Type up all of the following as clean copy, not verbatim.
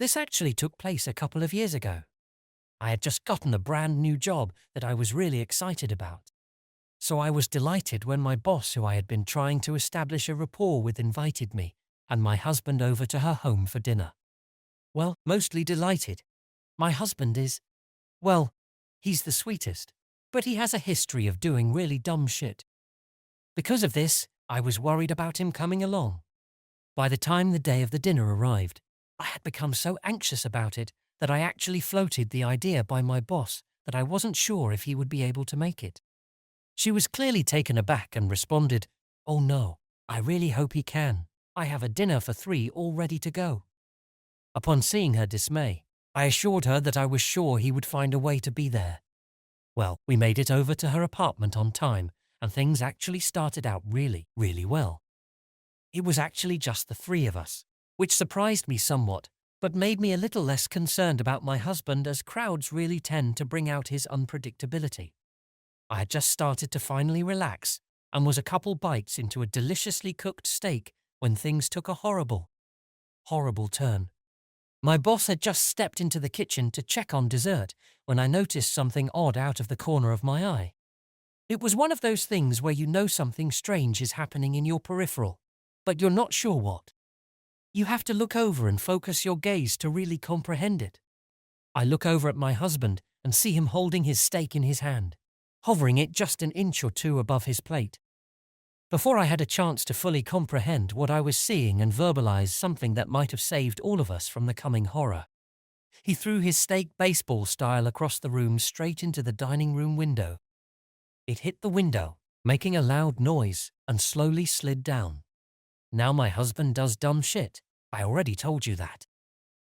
This actually took place a couple of years ago. I had just gotten a brand new job that I was really excited about. So I was delighted when my boss, who I had been trying to establish a rapport with, invited me and my husband over to her home for dinner. Well, mostly delighted. My husband is, well, he's the sweetest, but he has a history of doing really dumb shit. Because of this, I was worried about him coming along. By the time the day of the dinner arrived, I had become so anxious about it that I actually floated the idea by my boss that I wasn't sure if he would be able to make it. She was clearly taken aback and responded, "Oh no, I really hope he can. I have a dinner for 3 all ready to go." Upon seeing her dismay, I assured her that I was sure he would find a way to be there. Well, we made it over to her apartment on time, and things actually started out really, really well. It was actually just the 3 of us, which surprised me somewhat, but made me a little less concerned about my husband, as crowds really tend to bring out his unpredictability. I had just started to finally relax and was a couple bites into a deliciously cooked steak when things took a horrible, horrible turn. My boss had just stepped into the kitchen to check on dessert when I noticed something odd out of the corner of my eye. It was one of those things where you know something strange is happening in your peripheral, but you're not sure what. You have to look over and focus your gaze to really comprehend it. I look over at my husband and see him holding his steak in his hand, hovering it just an inch or two above his plate. Before I had a chance to fully comprehend what I was seeing and verbalize something that might have saved all of us from the coming horror, he threw his steak baseball style across the room straight into the dining room window. It hit the window, making a loud noise, and slowly slid down. Now my husband does dumb shit. I already told you that.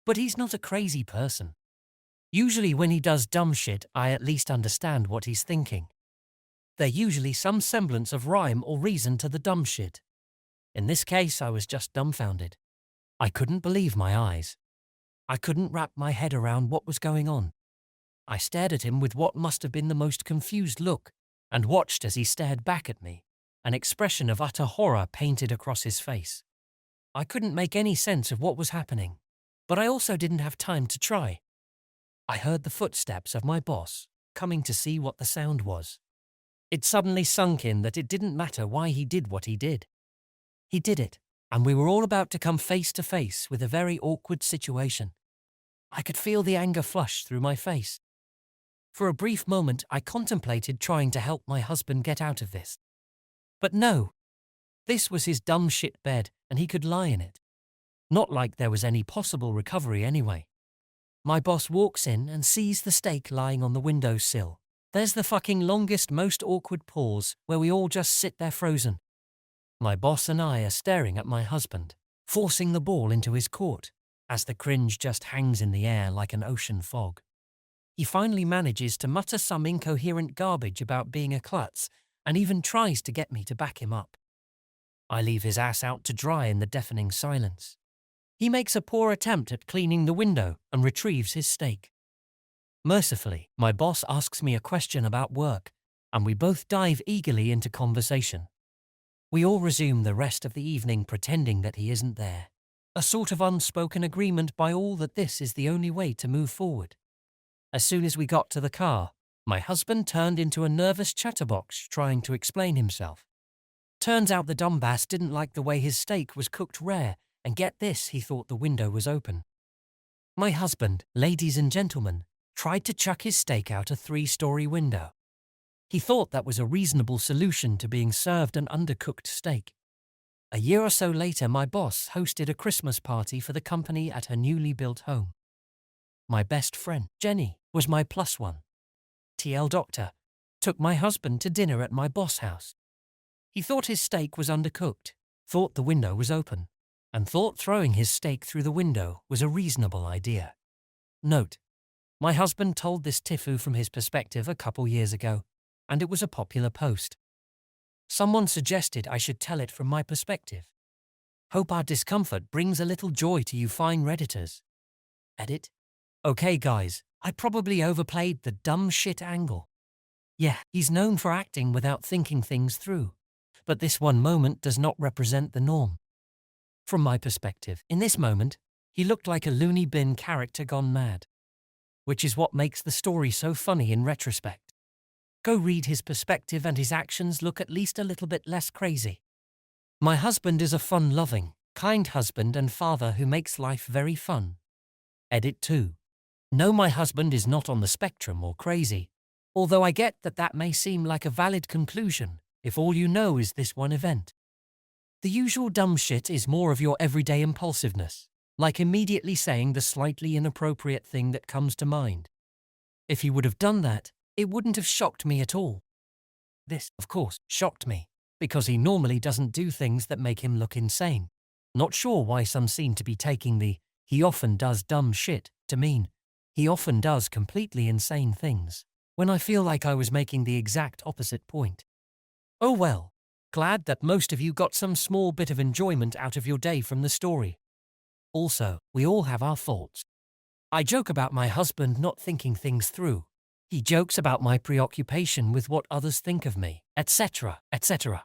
But he's not a crazy person. Usually when he does dumb shit, I at least understand what he's thinking. There's usually some semblance of rhyme or reason to the dumb shit. In this case, I was just dumbfounded. I couldn't believe my eyes. I couldn't wrap my head around what was going on. I stared at him with what must have been the most confused look, and watched as he stared back at me, an expression of utter horror painted across his face. I couldn't make any sense of what was happening, but I also didn't have time to try. I heard the footsteps of my boss coming to see what the sound was. It suddenly sunk in that it didn't matter why he did what he did. He did it, and we were all about to come face to face with a very awkward situation. I could feel the anger flush through my face. For a brief moment, I contemplated trying to help my husband get out of this. But no, this was his dumb shit bed, and he could lie in it. Not like there was any possible recovery anyway. My boss walks in and sees the steak lying on the windowsill. There's the fucking longest, most awkward pause where we all just sit there frozen. My boss and I are staring at my husband, forcing the ball into his court, as the cringe just hangs in the air like an ocean fog. He finally manages to mutter some incoherent garbage about being a klutz and even tries to get me to back him up. I leave his ass out to dry in the deafening silence. He makes a poor attempt at cleaning the window and retrieves his steak. Mercifully, my boss asks me a question about work, and we both dive eagerly into conversation. We all resume the rest of the evening pretending that he isn't there, a sort of unspoken agreement by all that this is the only way to move forward. As soon as we got to the car, my husband turned into a nervous chatterbox trying to explain himself. Turns out the dumbass didn't like the way his steak was cooked rare, and get this, he thought the window was open. My husband, ladies and gentlemen, tried to chuck his steak out a 3-story window. He thought that was a reasonable solution to being served an undercooked steak. A year or so later, my boss hosted a Christmas party for the company at her newly built home. My best friend, Jenny, was my +1. TL Doctor took my husband to dinner at my boss' house. He thought his steak was undercooked, thought the window was open, and thought throwing his steak through the window was a reasonable idea. Note: my husband told this TIFU from his perspective a couple years ago, and it was a popular post. Someone suggested I should tell it from my perspective. Hope our discomfort brings a little joy to you fine Redditors. Edit. Okay guys, I probably overplayed the dumb shit angle. Yeah, he's known for acting without thinking things through, but this one moment does not represent the norm. From my perspective, in this moment, He looked like a loony bin character gone mad, which is what makes the story so funny in retrospect. Go read his perspective and his actions look at least a little bit less crazy. My husband is a fun-loving, kind husband and father who makes life very fun. Edit 2. No, my husband is not on the spectrum or crazy, although I get that that may seem like a valid conclusion if all you know is this one event. The usual dumb shit is more of your everyday impulsiveness, like immediately saying the slightly inappropriate thing that comes to mind. If he would have done that, it wouldn't have shocked me at all. This, of course, shocked me, because he normally doesn't do things that make him look insane. Not sure why some seem to be taking the "he often does dumb shit" to mean he often does completely insane things, when I feel like I was making the exact opposite point. Oh well, glad that most of you got some small bit of enjoyment out of your day from the story. Also, we all have our faults. I joke about my husband not thinking things through. He jokes about my preoccupation with what others think of me, etc., etc.